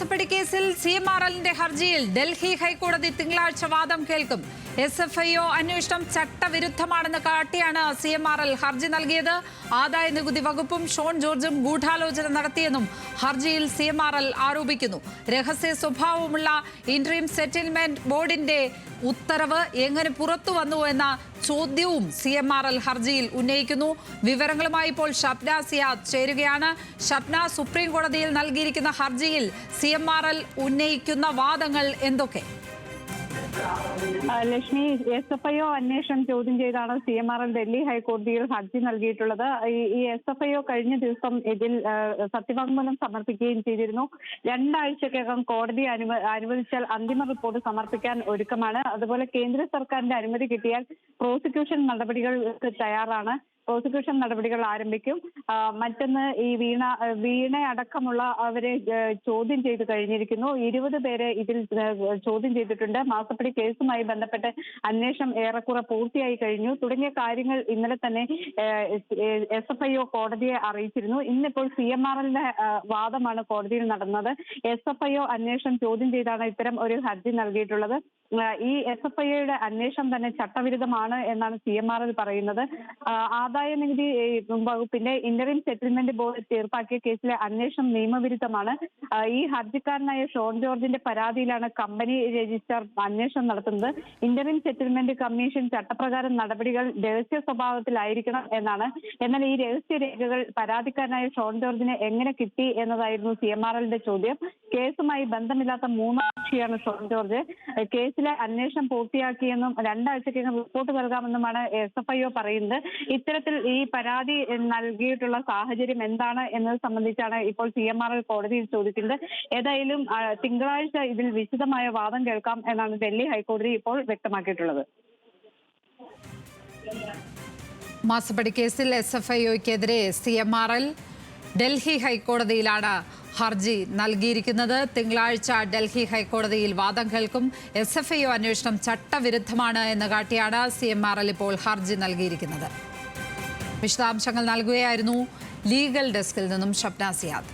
മാസപ്പടി കേസിൽ CMRLന്റെ ഹർജിയിൽ ഡൽഹി ഹൈക്കോടതി തിങ്കളാഴ്ച വാദം കേൾക്കും. SFIO അന്വേഷണം ചട്ടവിരുദ്ധമാണെന്ന് കാട്ടിയാണ് CMRL ഹർജി നൽകിയത്. ആദായ നികുതി വകുപ്പും ഷോൺ ജോർജും ഗൂഢാലോചന നടത്തിയെന്നും ഹർജിയിൽ CMRL ആരോപിക്കുന്നു. രഹസ്യ സ്വഭാവമുള്ള ഇന്ററിം സെറ്റിൽമെന്റ് ബോർഡിന്റെ ഉത്തരവ് എങ്ങനെ പുറത്തു വന്നു എന്ന ചോദ്യവും CMRL ഹർജിയിൽ ഉന്നയിക്കുന്നു. വിവരങ്ങളുമായി ഇപ്പോൾ ഷബ്ന സിയാദ് ചേരുകയാണ്. ഷബ്ന, സുപ്രീം കോടതിയിൽ നൽകിയിരിക്കുന്ന ഹർജിയിൽ CMRL ഉന്നയിക്കുന്ന വാദങ്ങൾ എന്തൊക്കെ? ലക്ഷ്മി, SFIO അന്വേഷണം ചോദ്യം ചെയ്താണ് CMRL ഡൽഹി ഹൈക്കോടതിയിൽ ഹർജി നൽകിയിട്ടുള്ളത്. ഈ SFIO കഴിഞ്ഞ ദിവസം ഇതിൽ സത്യവാങ്മൂലം സമർപ്പിക്കുകയും ചെയ്തിരുന്നു. 2 ആഴ്ചക്കകം കോടതി അനുവദിച്ചാൽ അന്തിമ റിപ്പോർട്ട് സമർപ്പിക്കാൻ ഒരുക്കമാണ്. അതുപോലെ കേന്ദ്ര സർക്കാരിന്റെ അനുമതി കിട്ടിയാൽ പ്രോസിക്യൂഷൻ നടപടികൾക്ക് തയ്യാറാണ്. പ്രോസിക്യൂഷൻ നടപടികൾ ആരംഭിക്കും. മറ്റൊന്ന്, ഈ വീണ അടക്കമുള്ള അവരെ ചോദ്യം ചെയ്ത് കഴിഞ്ഞിരിക്കുന്നു. 20 പേരെ ഇതിൽ ചോദ്യം ചെയ്തിട്ടുണ്ട്. മാസപ്പടി കേസുമായി ബന്ധപ്പെട്ട് അന്വേഷണം ഏറെക്കുറെ പൂർത്തിയായി കഴിഞ്ഞു. തുടങ്ങിയ കാര്യങ്ങൾ ഇന്നലെ തന്നെ SFIO കോടതിയെ അറിയിച്ചിരുന്നു. ഇന്നിപ്പോൾ CMRLന്റെ വാദമാണ് കോടതിയിൽ നടന്നത്. SFIO അന്വേഷണം ചോദ്യം ചെയ്താണ് ഇത്തരം ഒരു ഹർജി നൽകിയിട്ടുള്ളത്. ഈ SFIOയുടെ അന്വേഷണം തന്നെ ചട്ടവിരുദ്ധമാണ് എന്നാണ് CMRL പറയുന്നത്. ആദായ നികുതി വകുപ്പിന്റെ ഇന്ററിം സെറ്റിൽമെന്റ് ബോർഡ് തീർപ്പാക്കിയ കേസിലെ അന്വേഷണം നിയമവിരുദ്ധമാണ്. ഈ ഹർജിക്കാരനായ ഷോൺ ജോർജിന്റെ പരാതിയിലാണ് കമ്പനി രജിസ്ട്രാർ അന്വേഷണം നടത്തുന്നത്. ഇന്ററിം സെറ്റിൽമെന്റ് കമ്മീഷൻ ചട്ടപ്രകാരം നടപടികൾ രഹസ്യ സ്വഭാവത്തിലായിരിക്കണം എന്നാണ്. എന്നാൽ ഈ രഹസ്യ രേഖകൾ പരാതിക്കാരനായ ഷോൺ ജോർജിന് എങ്ങനെ കിട്ടി എന്നതായിരുന്നു CMRLന്റെ ചോദ്യം. കേസുമായി ബന്ധമില്ലാത്ത 3ാം കക്ഷിയാണ് ഷോൺ ജോർജ്. കേസിലെ അന്വേഷണം പൂർത്തിയാക്കിയെന്നും 2 ആഴ്ചക്കകം റിപ്പോർട്ട് നൽകാമെന്നുമാണ് SFIO പറയുന്നത്. ഇത്തരത്തിൽ ഈ പരാതി നൽകിയിട്ടുള്ള സാഹചര്യം എന്താണ് എന്നത് സംബന്ധിച്ചാണ് ഇപ്പോൾ CMRL കോടതിയിൽ ചോദിക്കുന്നത്. ഏതായാലും തിങ്കളാഴ്ച ഇതിൽ വിശദമായ വാദം കേൾക്കാം എന്നാണ് ഡൽഹി ഹൈക്കോടതി ഇപ്പോൾ വ്യക്തമാക്കിയിട്ടുള്ളത്. മാസപ്പടി കേസിൽ SFIOയ്ക്കെതിരെ CMRL ഡൽഹി ഹൈക്കോടതിയിലാണ് ഹർജി നൽകിയിരിക്കുന്നത്. തിങ്കളാഴ്ച ഡൽഹി ഹൈക്കോടതിയിൽ വാദം കേൾക്കും. SFIO അന്വേഷണം ചട്ടവിരുദ്ധമാണ് എന്ന് കാട്ടിയാണ് CMRL ഇപ്പോൾ ഹർജി നൽകിയിരിക്കുന്നത്. വിശദാംശങ്ങൾ നൽകുകയായിരുന്നു ലീഗൽ ഡെസ്കിൽ നിന്നും ഷബ്ന സിയാദ്.